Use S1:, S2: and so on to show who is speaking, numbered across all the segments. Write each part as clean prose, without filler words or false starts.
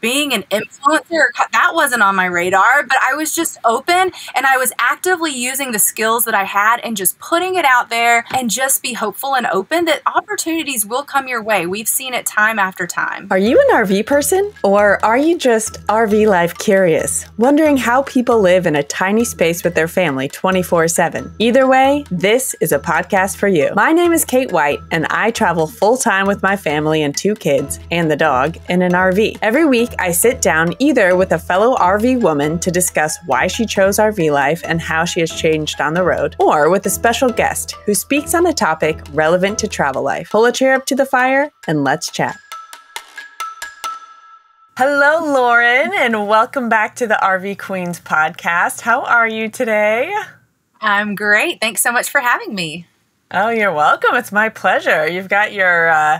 S1: being an influencer, that wasn't on my radar, but I was just open and I was actively using the skills that I had and just putting it out there and just be hopeful and open that opportunities will come your way. We've seen it time after time.
S2: Are you an RV person, or are you just RV life curious, wondering how people live in a tiny space with their family 24/7? Either way, this is a podcast for you. My name is Kate White, and I travel full-time with my family and 2 kids and the dog in an RV. Every week, I sit down either with a fellow RV woman to discuss why she chose RV life and how she has changed on the road, or with a special guest who speaks on a topic relevant to travel life. Pull a chair up to the fire and let's chat. Hello, Lauren, and welcome back to the RV Queens podcast. How are you today?
S1: I'm great. Thanks so much for having me.
S2: Oh, you're welcome. It's my pleasure. You've got your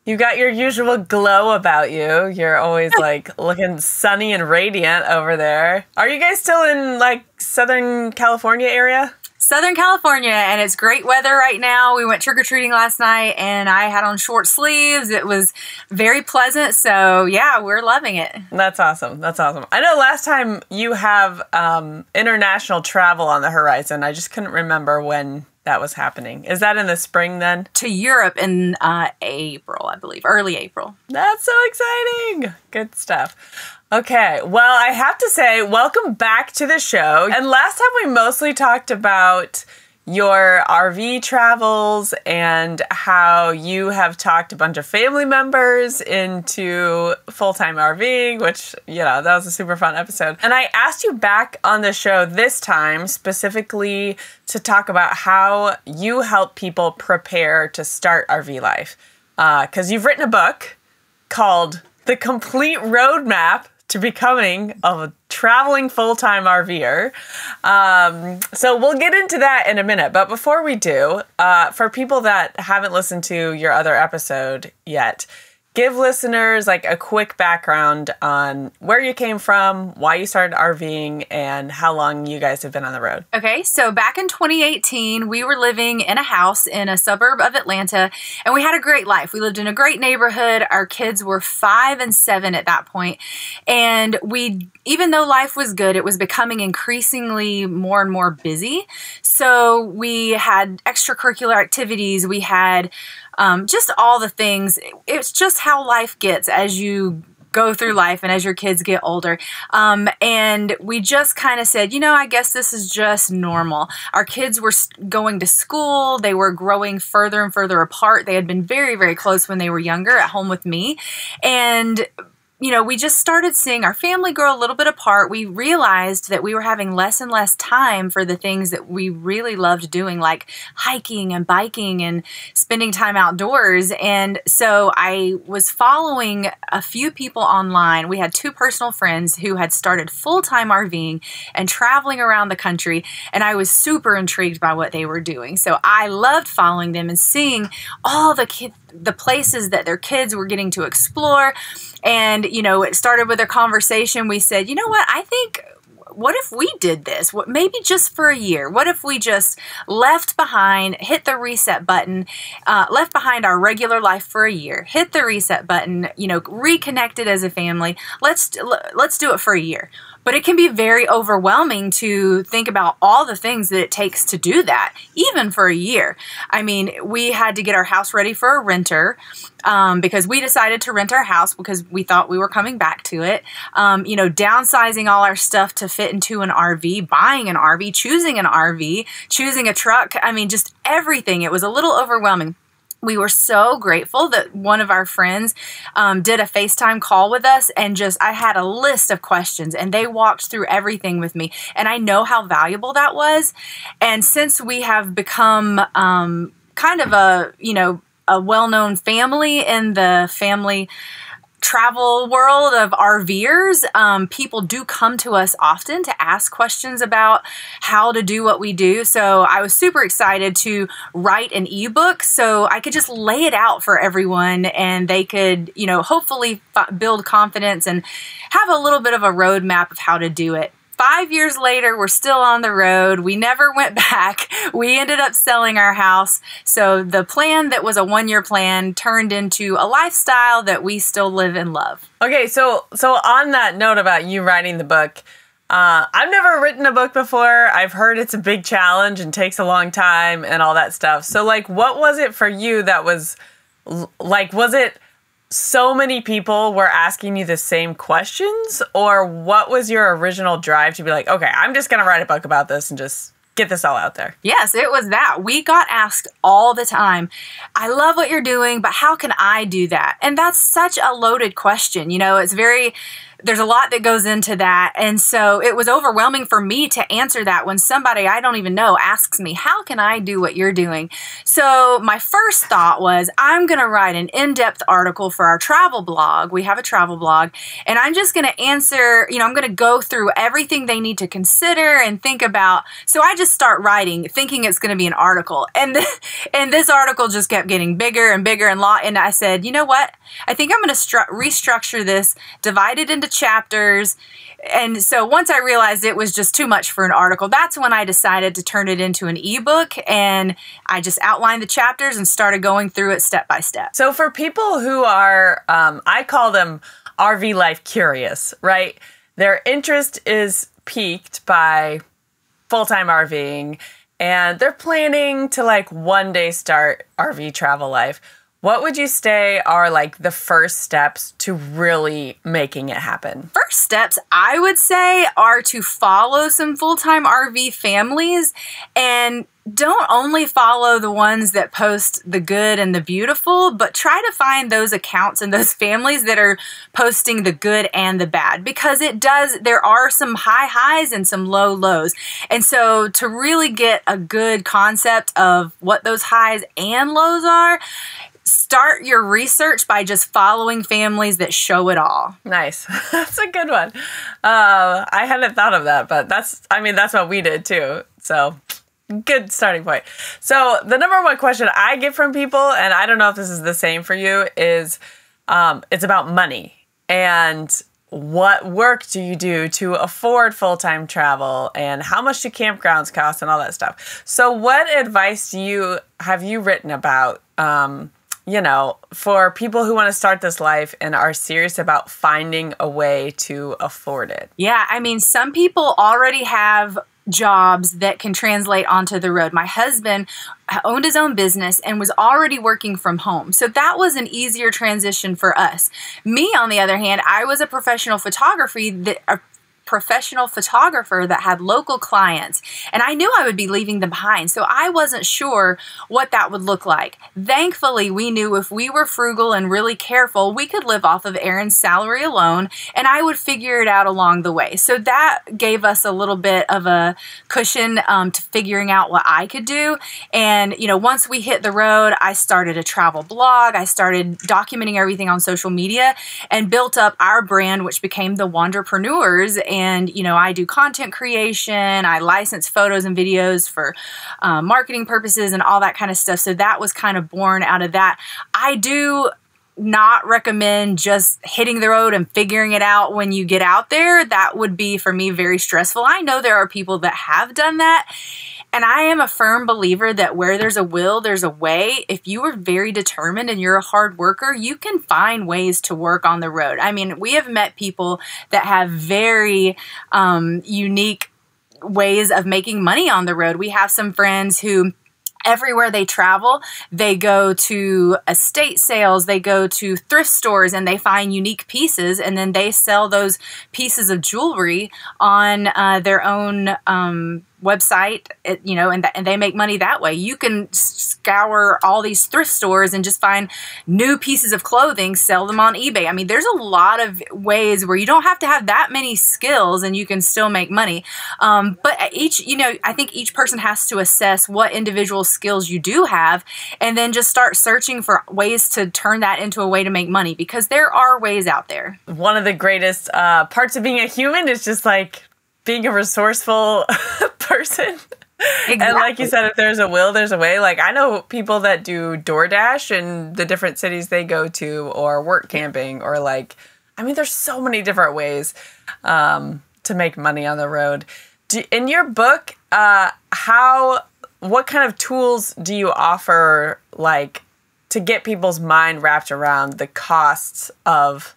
S2: usual glow about you. You're always like looking sunny and radiant over there. Are you guys still in like Southern California area?
S1: Southern California, and it's great weather right now. We went trick-or-treating last night, and I had on short sleeves. It was very pleasant, so yeah, we're loving it.
S2: That's awesome. That's awesome. I know last time you have international travel on the horizon. I just couldn't remember when that was happening. Is that in the spring then?
S1: To Europe in April, I believe. Early April.
S2: That's so exciting. Good stuff. Okay, well, I have to say, welcome back to the show. And last time we mostly talked about your RV travels and how you have talked a bunch of family members into full-time RVing, which, that was a super fun episode. And I asked you back on the show this time specifically to talk about how you help people prepare to start RV life. Because you've written a book called The Complete Roadmap to Becoming a Traveling Full-Time RVer. So we'll get into that in a minute. But before we do, for people that haven't listened to your other episode yet, give listeners like a quick background on where you came from, why you started RVing, and how long you guys have been on the road.
S1: Okay, so back in 2018, we were living in a house in a suburb of Atlanta, and we had a great life. We lived in a great neighborhood. Our kids were 5 and 7 at that point, and even though life was good, it was becoming increasingly more and more busy. So we had extracurricular activities. We had just all the things. It's just how life gets as you go through life and as your kids get older. And we just kind of said, I guess this is just normal. Our kids were going to school. They were growing further and further apart. They had been very, very close when they were younger at home with me. And we just started seeing our family grow a little bit apart. We realized that we were having less and less time for the things that we really loved doing, like hiking and biking and spending time outdoors. And so I was following a few people online. We had 2 personal friends who had started full-time RVing and traveling around the country, and I was super intrigued by what they were doing. So I loved following them and seeing all the places that their kids were getting to explore. And, it started with a conversation. We said, what if we did this? Maybe just for a year? What if we just left behind, hit the reset button, left behind our regular life for a year, hit the reset button, reconnected as a family. Let's do it for a year. But it can be very overwhelming to think about all the things that it takes to do that, even for a year. I mean, we had to get our house ready for a renter because we decided to rent our house because we thought we were coming back to it. Downsizing all our stuff to fit into an RV, buying an RV, choosing a truck. I mean, just everything. It was a little overwhelming. We were so grateful that one of our friends did a FaceTime call with us, and I had a list of questions, and they walked through everything with me, and I know how valuable that was. And since we have become kind of a well-known family in the family travel world of RVers, people do come to us often to ask questions about how to do what we do. So I was super excited to write an ebook so I could just lay it out for everyone, and they could, hopefully build confidence and have a little bit of a roadmap of how to do it. 5 years later, we're still on the road. We never went back. We ended up selling our house. So the plan that was a 1-year plan turned into a lifestyle that we still live and love.
S2: Okay, so on that note about you writing the book, I've never written a book before. I've heard it's a big challenge and takes a long time and all that stuff. So, like, what was it for you that was, like, was it so many people were asking you the same questions? Or what was your original drive to be like, okay, I'm just going to write a book about this and just get this all out there?
S1: Yes, it was that. We got asked all the time, I love what you're doing, but how can I do that? And that's such a loaded question. You know, there's a lot that goes into that. And so it was overwhelming for me to answer that when somebody I don't even know asks me, how can I do what you're doing? So my first thought was, I'm going to write an in-depth article for our travel blog. We have a travel blog, and I'm just going to answer, I'm going to go through everything they need to consider and think about. So I just start writing thinking it's going to be an article. And this article just kept getting bigger and bigger and I said, you know what? I think I'm going to restructure this, divide it into chapters. And so once I realized it was just too much for an article, that's when I decided to turn it into an ebook, and I just outlined the chapters and started going through it step by step.
S2: So for people who are, I call them RV life curious, right? Their interest is piqued by full-time RVing, and they're planning to like one day start RV travel life. What would you say are like the first steps to really making it happen?
S1: First steps, I would say, are to follow some full-time RV families, and don't only follow the ones that post the good and the beautiful, but try to find those accounts and those families that are posting the good and the bad, because there are some high highs and some low lows. And so to really get a good concept of what those highs and lows are, start your research by just following families that show it all.
S2: Nice. That's a good one. I hadn't thought of that, but that's what we did too. So good starting point. So the number one question I get from people, and I don't know if this is the same for you, is it's about money and what work do you do to afford full-time travel and how much do campgrounds cost and all that stuff. So what advice have you written about for people who want to start this life and are serious about finding a way to afford it?
S1: Yeah, some people already have jobs that can translate onto the road. My husband owned his own business and was already working from home. So that was an easier transition for us. Me, on the other hand, I was a professional photographer that had local clients, and I knew I would be leaving them behind, so I wasn't sure what that would look like. Thankfully, we knew if we were frugal and really careful, we could live off of Aaron's salary alone, and I would figure it out along the way. So that gave us a little bit of a cushion to figuring out what I could do. And once we hit the road, I started a travel blog. I started documenting everything on social media and built up our brand, which became the Wanderpreneurs. And, I do content creation, I license photos and videos for marketing purposes and all that kind of stuff. So that was kind of born out of that. I do not recommend just hitting the road and figuring it out when you get out there. That would be, for me, very stressful. I know there are people that have done that. And I am a firm believer that where there's a will, there's a way. If you are very determined and you're a hard worker, you can find ways to work on the road. We have met people that have very unique ways of making money on the road. We have some friends who, everywhere they travel, they go to estate sales, they go to thrift stores, and they find unique pieces, and then they sell those pieces of jewelry on their own website, and they make money that way. You can scour all these thrift stores and just find new pieces of clothing, sell them on eBay. There's a lot of ways where you don't have to have that many skills and you can still make money. But I think each person has to assess what individual skills you do have and then just start searching for ways to turn that into a way to make money, because there are ways out there.
S2: One of the greatest parts of being a human is just like being a resourceful person. Exactly. And like you said, if there's a will, there's a way. Like, I know people that do DoorDash in the different cities they go to, or work camping, or there's so many different ways to make money on the road. In your book, what kind of tools do you offer, like, to get people's mind wrapped around the costs of,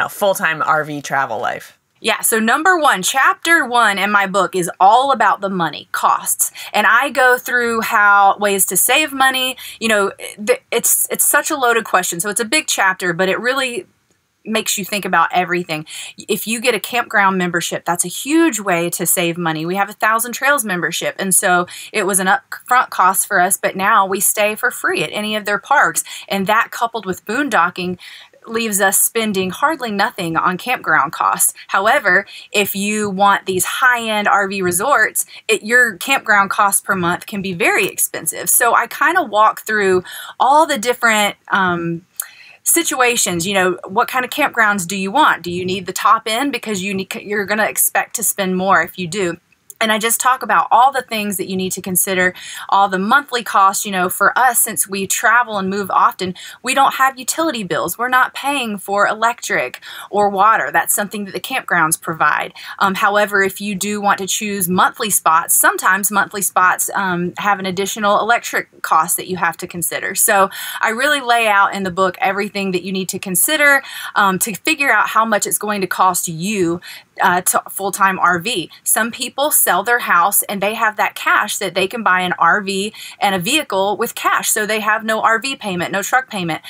S2: full-time RV travel life?
S1: Yeah, so number one, chapter 1 in my book is all about the money, costs. And I go through ways to save money. It's such a loaded question. So it's a big chapter, but it really makes you think about everything. If you get a campground membership, that's a huge way to save money. We have a 1,000 Trails membership, and so it was an upfront cost for us, but now we stay for free at any of their parks. And that, coupled with boondocking, leaves us spending hardly nothing on campground costs. However, if you want these high-end RV resorts, your campground cost per month can be very expensive. So I kind of walk through all the different situations. What kind of campgrounds do you want? Do you need the top end? Because you're going to expect to spend more if you do. And I just talk about all the things that you need to consider, all the monthly costs. For us, since we travel and move often, we don't have utility bills. We're not paying for electric or water. That's something that the campgrounds provide. However, if you do want to choose monthly spots, sometimes monthly spots have an additional electric cost that you have to consider. So I really lay out in the book everything that you need to consider to figure out how much it's going to cost you to full-time RV. Some people sell their house and they have that cash that they can buy an RV and a vehicle with cash, so they have no RV payment, no truck payment.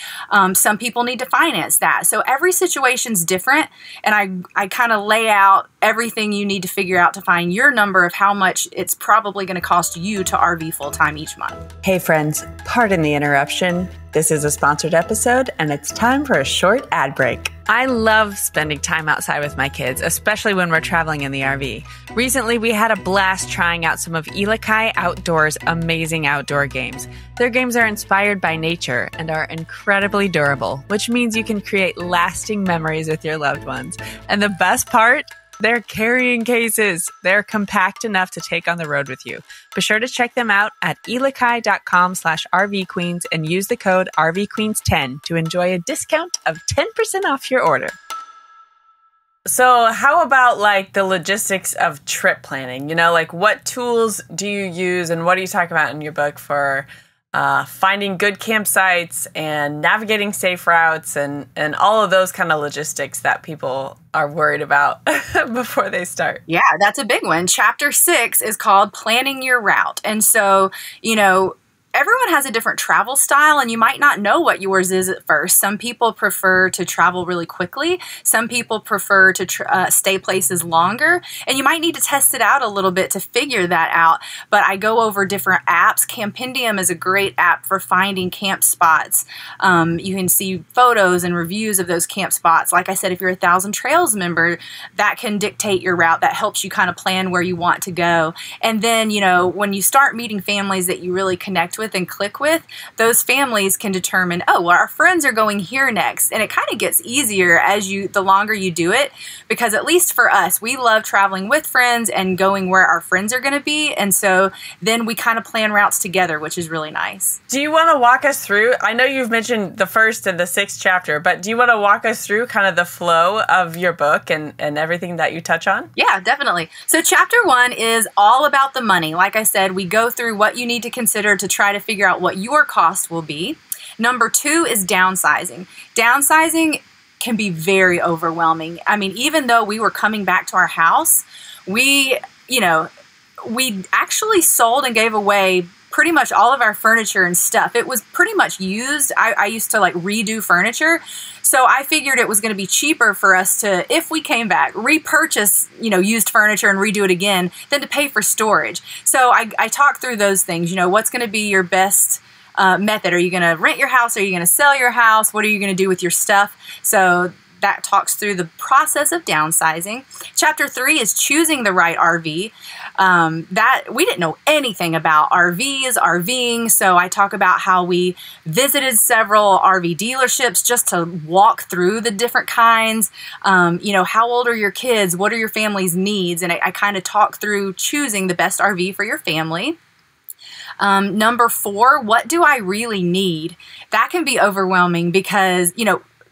S1: Some people need to finance that. So every situation's different, and I kind of lay out everything you need to figure out to find your number of how much it's probably going to cost you to RV full-time each month.
S2: Hey friends, pardon the interruption. This is a sponsored episode, and it's time for a short ad break. I love spending time outside with my kids, especially when we're traveling in the RV. Recently, we had a blast trying out some of Ilakai Outdoors' amazing outdoor games. Their games are inspired by nature and are incredibly durable, which means you can create lasting memories with your loved ones. And the best part? They're carrying cases. They're compact enough to take on the road with you. Be sure to check them out at ilakai.com/RVqueens and use the code RVqueens10 to enjoy a discount of 10% off your order. So how about like the logistics of trip planning? What tools do you use and what do you talk about in your book for finding good campsites and navigating safe routes and all of those kind of logistics that people are worried about before they start?
S1: Yeah, that's a big one. Chapter 6 is called Planning Your Route. And so, everyone has a different travel style, and you might not know what yours is at first. Some people prefer to travel really quickly. Some people prefer to stay places longer, and you might need to test it out a little bit to figure that out. But I go over different apps. Campendium is a great app for finding camp spots. You can see photos and reviews of those camp spots. Like I said, if you're a 1,000 Trails member, that can dictate your route. That helps you kind of plan where you want to go. And then, when you start meeting families that you really connect with and click with, those families can determine, our friends are going here next. And it kind of gets easier the longer you do it, because at least for us, we love traveling with friends and going where our friends are going to be. And so then we kind of plan routes together, which is really nice.
S2: Do you want to walk us through, I know you've mentioned the 1st and the 6th chapter, but do you want to walk us through kind of the flow of your book and everything that you touch on?
S1: Yeah, definitely. So chapter 1 is all about the money. Like I said, we go through what you need to consider to try to figure out what your cost will be. Number 2 is downsizing. Downsizing can be very overwhelming. I mean, even though we were coming back to our house, we actually sold and gave away pretty much all of our furniture and stuff. It was pretty much used. I used to redo furniture. So I figured it was going to be cheaper for us to, if we came back, repurchase, used furniture and redo it again than to pay for storage. So I talk through those things. What's going to be your best method? Are you going to rent your house? Are you going to sell your house? What are you going to do with your stuff? So that talks through the process of downsizing. Chapter 3 is choosing the right RV. That we didn't know anything about RVing, so I talk about how we visited several RV dealerships just to walk through the different kinds. How old are your kids? What are your family's needs? And I kind of talk through choosing the best RV for your family. Number 4, what do I really need? That can be overwhelming because,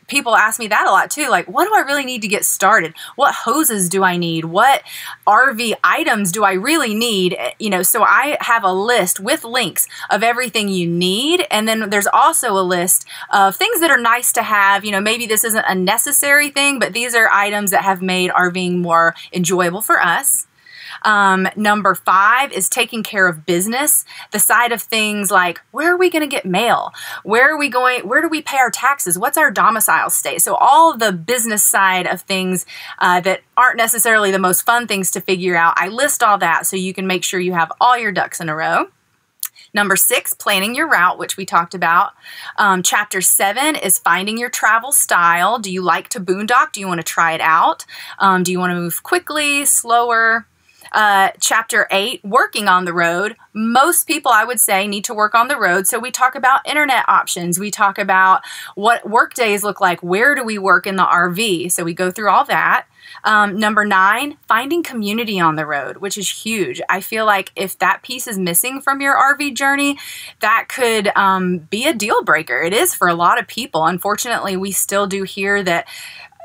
S1: people ask me that a lot too. Like, what do I really need to get started? What hoses do I need? What RV items do I really need? So I have a list with links of everything you need. And then there's also a list of things that are nice to have. Maybe this isn't a necessary thing, but these are items that have made RVing more enjoyable for us. Number 5 is taking care of business, the side of things like, where are we going to get mail? Where are we going? Where do we pay our taxes? What's our domicile state? So all of the business side of things that aren't necessarily the most fun things to figure out, I list all that so you can make sure you have all your ducks in a row. Number 6, planning your route, which we talked about. Chapter 7 is finding your travel style. Do you like to boondock? Do you want to try it out? Do you want to move quickly, slower? Chapter 8, working on the road. Most people, I would say, need to work on the road. So we talk about internet options. We talk about what work days look like. Where do we work in the RV? So we go through all that. Number 9, finding community on the road, which is huge. I feel like if that piece is missing from your RV journey, that could be a deal breaker. It is for a lot of people. Unfortunately, we still do hear that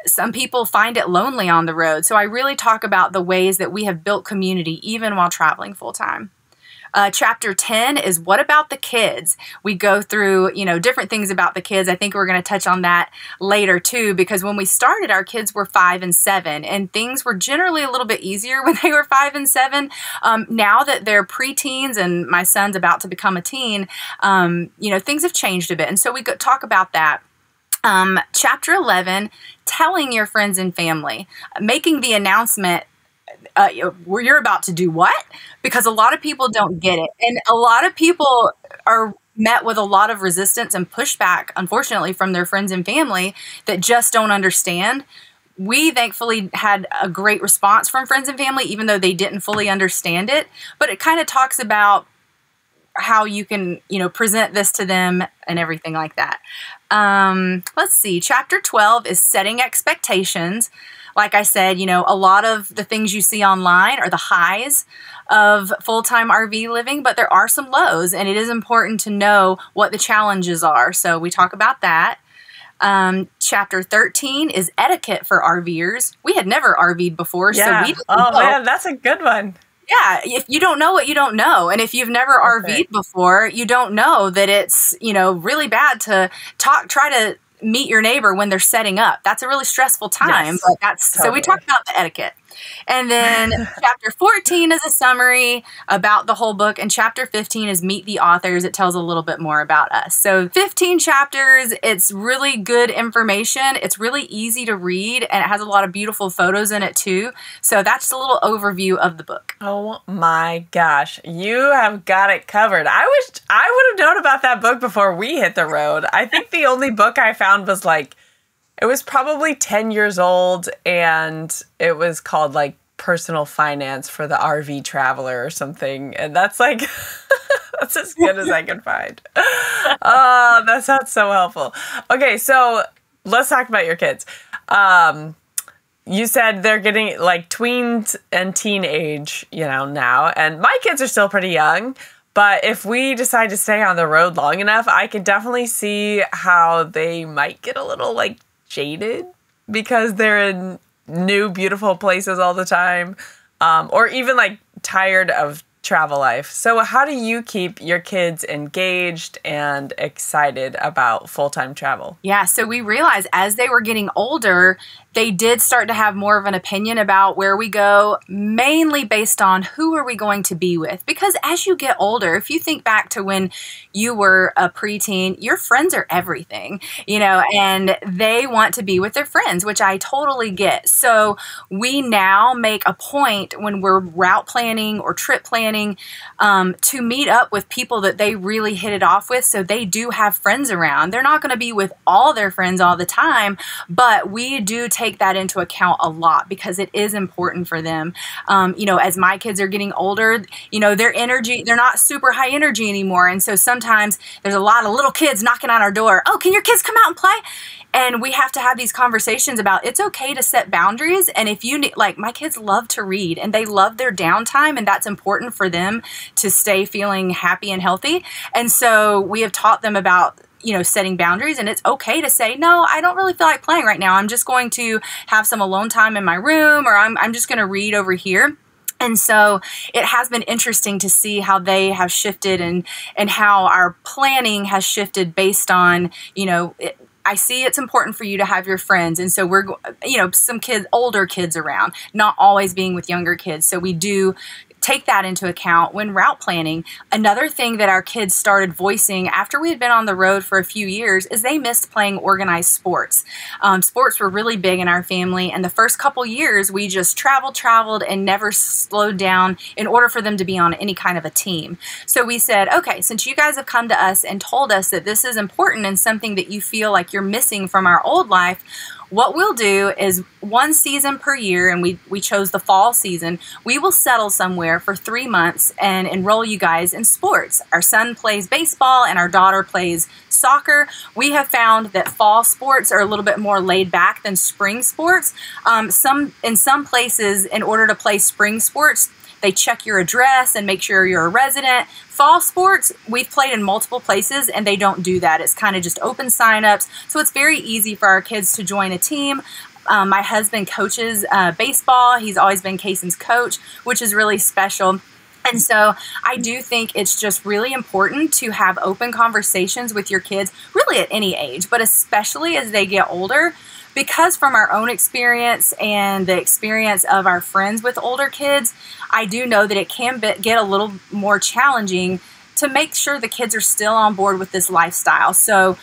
S1: some people find it lonely on the road. So I really talk about the ways that we have built community even while traveling full time. Chapter 10 is what about the kids? We go through, different things about the kids. I think we're going to touch on that later too, because when we started, our kids were 5 and 7, and things were generally a little bit easier when they were 5 and 7. Now that they're preteens and my son's about to become a teen, things have changed a bit. And so we talk about that. Chapter 11, telling your friends and family, making the announcement, where you're about to do what? Because a lot of people don't get it. And a lot of people are met with a lot of resistance and pushback, unfortunately, from their friends and family that just don't understand. We thankfully had a great response from friends and family, even though they didn't fully understand it. But it kind of talks about how you can, present this to them and everything like that. Let's see. Chapter 12 is setting expectations. Like I said, a lot of the things you see online are the highs of full-time RV living, but there are some lows, and it is important to know what the challenges are. So we talk about that. Chapter 13 is etiquette for RVers. We had never RV'd before, so we didn't know.
S2: Man, that's a good one.
S1: Yeah, if you don't know what you don't know, and if you've never RV'd before, you don't know that it's, really bad to try to meet your neighbor when they're setting up. That's a really stressful time,
S2: Yes,
S1: but that's
S2: totally.
S1: So we talked about the etiquette. And then chapter 14 is a summary about the whole book, and chapter 15 is meet the authors. It tells a little bit more about us. So 15 chapters, it's really good information. It's really easy to read, and it has a lot of beautiful photos in it too. So that's a little overview of the book.
S2: Oh my gosh, you have got it covered. I wish I would have known about that book before we hit the road. I think the only book I found was it was probably 10 years old, and it was called Personal Finance for the RV Traveler or something. And that's that's as good as I can find. Oh, that sounds so helpful. Okay, so let's talk about your kids. You said they're getting tweens and teenage, now. And my kids are still pretty young. But if we decide to stay on the road long enough, I can definitely see how they might get a little jaded because they're in new, beautiful places all the time, or even tired of travel life. So how do you keep your kids engaged and excited about full-time travel?
S1: Yeah, so we realized as they were getting older, they did start to have more of an opinion about where we go, mainly based on who are we going to be with. Because as you get older, if you think back to when you were a preteen, your friends are everything, and they want to be with their friends, which I totally get. So we now make a point when we're route planning or trip planning to meet up with people that they really hit it off with. So they do have friends around. They're not going to be with all their friends all the time, but we do take that into account a lot because it is important for them. As my kids are getting older, their energy, they're not super high energy anymore. And so sometimes there's a lot of little kids knocking on our door. Oh, can your kids come out and play? And we have to have these conversations about it's okay to set boundaries. And if you need, my kids love to read and they love their downtime, and that's important for them to stay feeling happy and healthy. And so we have taught them about setting boundaries, and it's okay to say, no, I don't really feel like playing right now. I'm just going to have some alone time in my room, or I'm just going to read over here. And so it has been interesting to see how they have shifted and how our planning has shifted based on, I see it's important for you to have your friends. And so we're, some kids, older kids around, not always being with younger kids. So we do take that into account when route planning. Another thing that our kids started voicing after we had been on the road for a few years is they missed playing organized sports. Sports were really big in our family, and the first couple years we just traveled and never slowed down in order for them to be on any kind of a team. So we said, okay, since you guys have come to us and told us that this is important and something that you feel like you're missing from our old life, what we'll do is one season per year, and we chose the fall season, we will settle somewhere for 3 months and enroll you guys in sports. Our son plays baseball and our daughter plays soccer. We have found that fall sports are a little bit more laid back than spring sports. In some places, in order to play spring sports, they check your address and make sure you're a resident. Fall sports, we've played in multiple places and they don't do that. It's kind of just open signups. So it's very easy for our kids to join a team. My husband coaches baseball. He's always been Kayson's coach, which is really special. And so I do think it's just really important to have open conversations with your kids, really at any age, but especially as they get older. Because from our own experience and the experience of our friends with older kids, I do know that it can get a little more challenging to make sure the kids are still on board with this lifestyle. So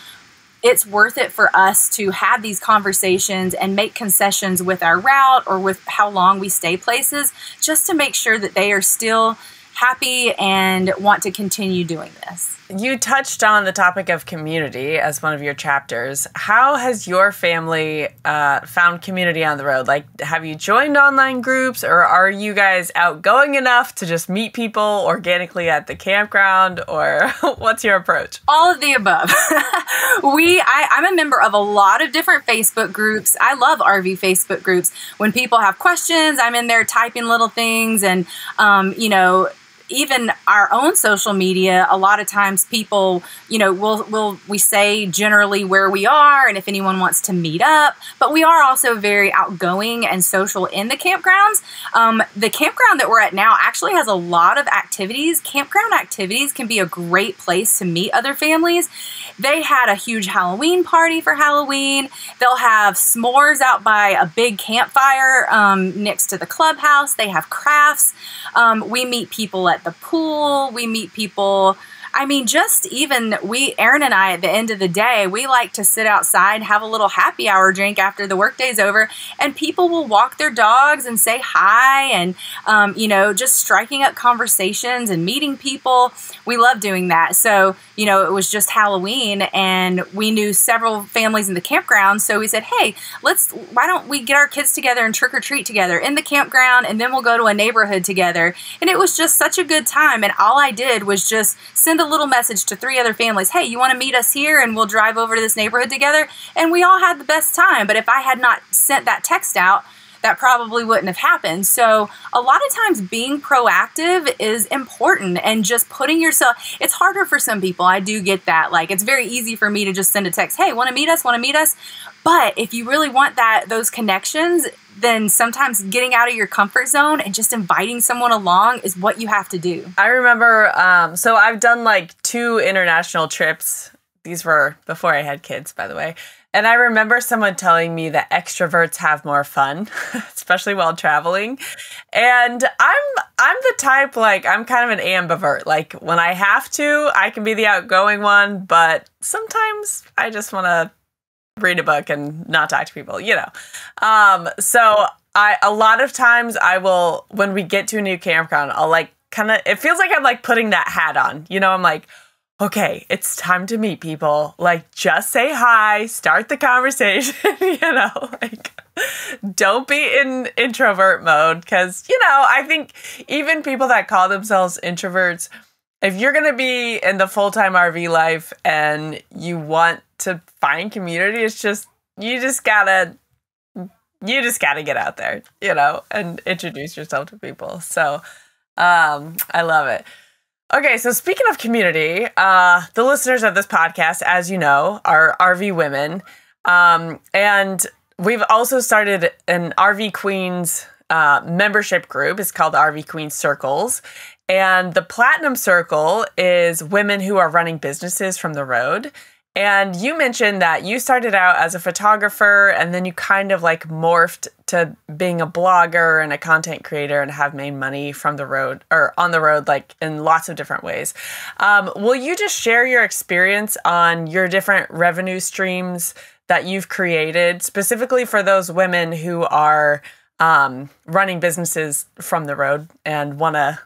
S1: it's worth it for us to have these conversations and make concessions with our route or with how long we stay places, just to make sure that they are still happy and want to continue doing this.
S2: You touched on the topic of community as one of your chapters. How has your family found community on the road? Like, have you joined online groups, or are you guys outgoing enough to just meet people organically at the campground, or what's your approach?
S1: All of the above. I'm a member of a lot of different Facebook groups. I love RV Facebook groups. When people have questions, I'm in there typing little things, and even our own social media, a lot of times people, we say generally where we are and if anyone wants to meet up, but we are also very outgoing and social in the campgrounds. The campground that we're at now actually has a lot of activities. Campground activities can be a great place to meet other families. They had a huge Halloween party for Halloween. They'll have s'mores out by a big campfire next to the clubhouse. They have crafts. We meet people at the pool. We meet people. Aaron and I, at the end of the day, we like to sit outside, have a little happy hour drink after the workday's over, and people will walk their dogs and say hi and, just striking up conversations and meeting people. We love doing that. So, it was just Halloween and we knew several families in the campground. So we said, hey, why don't we get our kids together and trick or treat together in the campground, and then we'll go to a neighborhood together. And it was just such a good time. And all I did was just send a little message to 3 other families. Hey, you want to meet us here and we'll drive over to this neighborhood together? And we all had the best time. But if I had not sent that text out, that probably wouldn't have happened. So a lot of times being proactive is important, and just putting yourself, it's harder for some people. I do get that. Like, it's very easy for me to just send a text, hey, want to meet us? But if you really want those connections, then sometimes getting out of your comfort zone and just inviting someone along is what you have to do.
S2: I remember, so I've done like 2 international trips. These were before I had kids, by the way. And I remember someone telling me that extroverts have more fun, especially while traveling. And I'm the type, like, I'm kind of an ambivert. Like, when I have to, I can be the outgoing one, but sometimes I just want to read a book and not talk to people, So a lot of times I will, when we get to a new campground, I'll like it feels like I'm like putting that hat on, I'm like, okay, it's time to meet people. Like, just say hi, start the conversation, like, don't be in introvert mode. Because, I think even people that call themselves introverts, if you're going to be in the full-time RV life and you want to find community, it's just, you just gotta get out there, and introduce yourself to people. So, I love it. Okay, so speaking of community, the listeners of this podcast, as you know, are RV women. And we've also started an RV Queens membership group. It's called the RV Queens Circles. And the Platinum Circle is women who are running businesses from the road. And you mentioned that you started out as a photographer and then you kind of like morphed to being a blogger and a content creator and have made money from the road or on the road, like in lots of different ways. Will you just share your experience on your different revenue streams that you've created specifically for those women who are running businesses from the road and want to,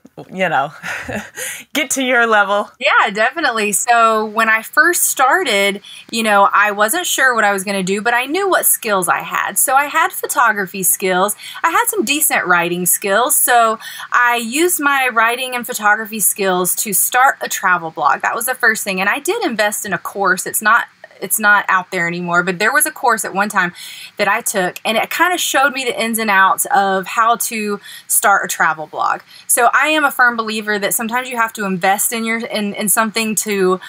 S2: get to your level?
S1: Yeah, definitely. So when I first started, I wasn't sure what I was going to do, but I knew what skills I had. So I had photography skills. I had some decent writing skills. So I used my writing and photography skills to start a travel blog. That was the first thing. And I did invest in a course. It's not out there anymore, but there was a course at one time that I took and it kind of showed me the ins and outs of how to start a travel blog. So I am a firm believer that sometimes you have to invest in something to,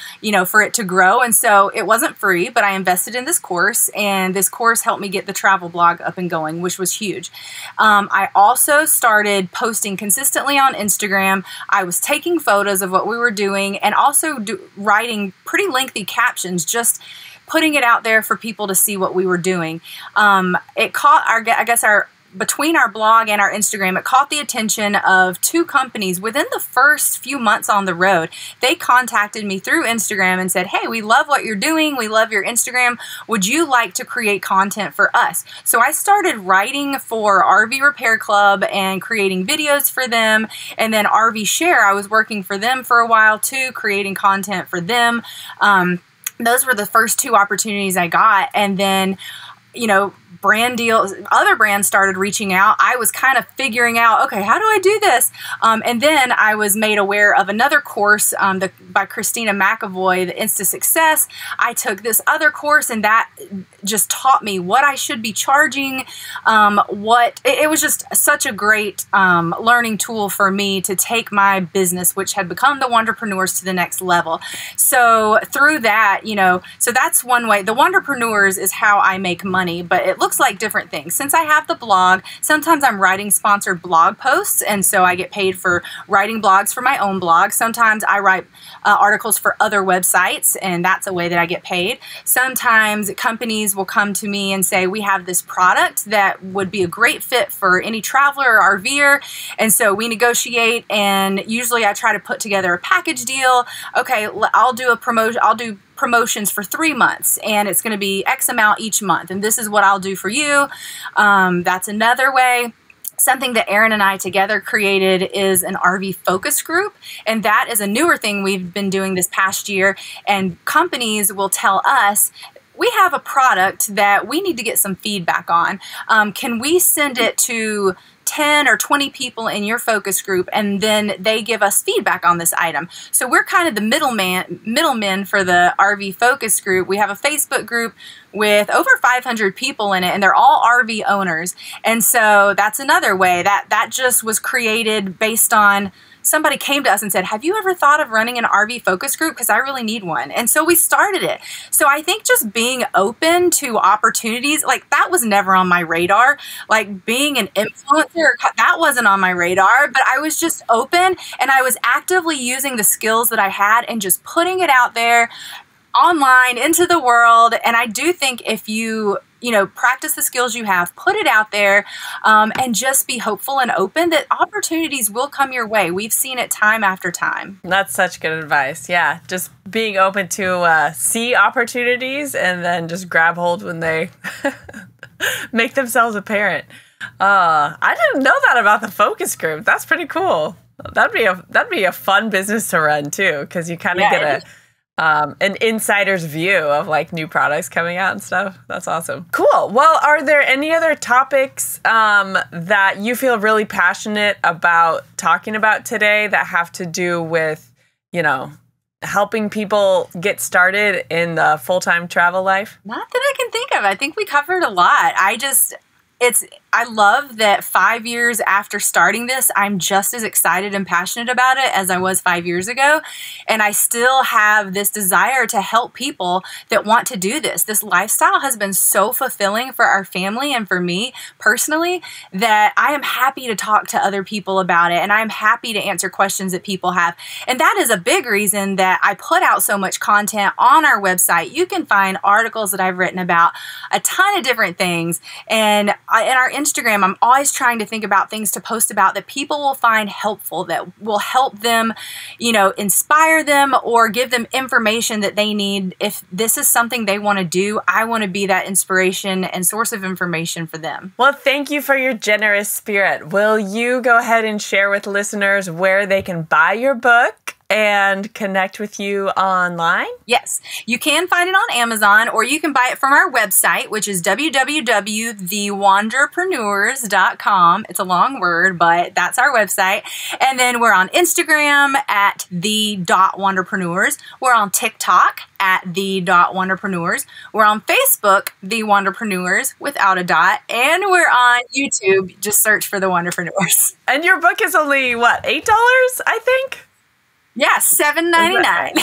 S1: for it to grow. And so it wasn't free, but I invested in this course and this course helped me get the travel blog up and going, which was huge. I also started posting consistently on Instagram. I was taking photos of what we were doing and also writing pretty lengthy captions, just putting it out there for people to see what we were doing. It caught between our blog and our Instagram, it caught the attention of two companies within the first few months on the road. They contacted me through Instagram and said, "Hey, we love what you're doing. We love your Instagram. Would you like to create content for us?" So I started writing for RV Repair Club and creating videos for them. And then RV Share, I was working for them for a while too, creating content for them. Those were the first two opportunities I got. And then, brand deals, other brands started reaching out. I was kind of figuring out, okay, how do I do this? And then I was made aware of another course by Christina McAvoy, the Insta Success. I took this other course and that just taught me what I should be charging. It was just such a great learning tool for me to take my business, which had become the Wanderpreneurs, to the next level. So through that, so that's one way. The Wanderpreneurs is how I make money, but it looks like different things. Since I have the blog, sometimes I'm writing sponsored blog posts, and so I get paid for writing blogs for my own blog. Sometimes I write articles for other websites, and that's a way that I get paid. Sometimes companies will come to me and say, "We have this product that would be a great fit for any traveler or RVer," and so we negotiate, and usually I try to put together a package deal. Okay, I'll do promotions for 3 months and it's going to be X amount each month and this is what I'll do for you. That's another way. Something that Aaron and I together created is an RV focus group, and that is a newer thing we've been doing this past year, and companies will tell us, "We have a product that we need to get some feedback on. Can we send it to 10 or 20 people in your focus group?" And then they give us feedback on this item. So we're kind of the middlemen for the RV focus group. We have a Facebook group with over 500 people in it, and they're all RV owners. And so that's another way that just was created based on somebody came to us and said, "Have you ever thought of running an RV focus group? Because I really need one." And so we started it. So I think just being open to opportunities, like that was never on my radar. Like being an influencer, that wasn't on my radar, but I was just open and I was actively using the skills that I had and just putting it out there online into the world. And I do think if you practice the skills you have, put it out there, and just be hopeful and open that opportunities will come your way. We've seen it time after time.
S2: That's such good advice. Yeah. Just being open to see opportunities and then just grab hold when they make themselves apparent. I didn't know that about the focus group. That's pretty cool. That'd be a fun business to run too, because you kind of get an insider's view of like new products coming out and stuff. That's awesome. Cool. Well, are there any other topics that you feel really passionate about talking about today that have to do with, helping people get started in the full-time travel life?
S1: Not that I can think of. I think we covered a lot. I love that 5 years after starting this, I'm just as excited and passionate about it as I was 5 years ago. And I still have this desire to help people that want to do this. This lifestyle has been so fulfilling for our family and for me personally that I am happy to talk to other people about it. And I'm happy to answer questions that people have. And that is a big reason that I put out so much content on our website. You can find articles that I've written about a ton of different things. And in our Instagram, I'm always trying to think about things to post about that people will find helpful, that will help them, inspire them or give them information that they need. If this is something they want to do, I want to be that inspiration and source of information for them.
S2: Well, thank you for your generous spirit. Will you go ahead and share with listeners where they can buy your book and connect with you online?
S1: Yes, you can find it on Amazon, or you can buy it from our website, which is www.thewanderpreneurs.com. It's a long word, but that's our website. And then we're on Instagram at the.wanderpreneurs. We're on TikTok at the.wanderpreneurs. We're on Facebook, The Wanderpreneurs, without a dot. And we're on YouTube. Just search for The Wanderpreneurs.
S2: And your book is only, what, $8, I think?
S1: Yeah, $7.99.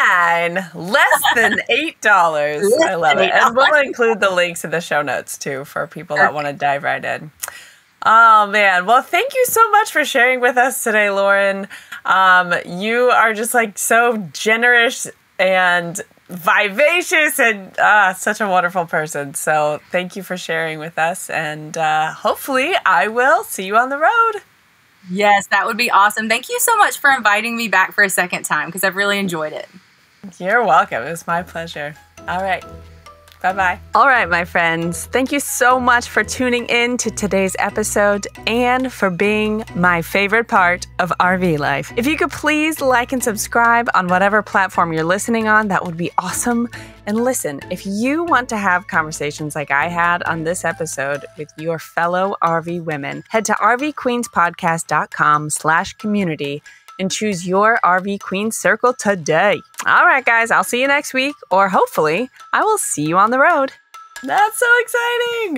S2: $7.99. Less than $8. I love it. And we'll include the links in the show notes too for people that want to dive right in. Oh man. Well, thank you so much for sharing with us today, Lauren. You are just like so generous and vivacious and such a wonderful person. So thank you for sharing with us. And hopefully I will see you on the road.
S1: Yes, that would be awesome. Thank you so much for inviting me back for a second time because I've really enjoyed it.
S2: You're welcome. It was my pleasure. All right. Bye-bye. All right, my friends. Thank you so much for tuning in to today's episode and for being my favorite part of RV life. If you could please like and subscribe on whatever platform you're listening on, that would be awesome. And listen, if you want to have conversations like I had on this episode with your fellow RV women, head to rvqueenspodcast.com/community and choose your RV Queen Circle today. All right, guys, I'll see you next week, or hopefully I will see you on the road. That's so exciting.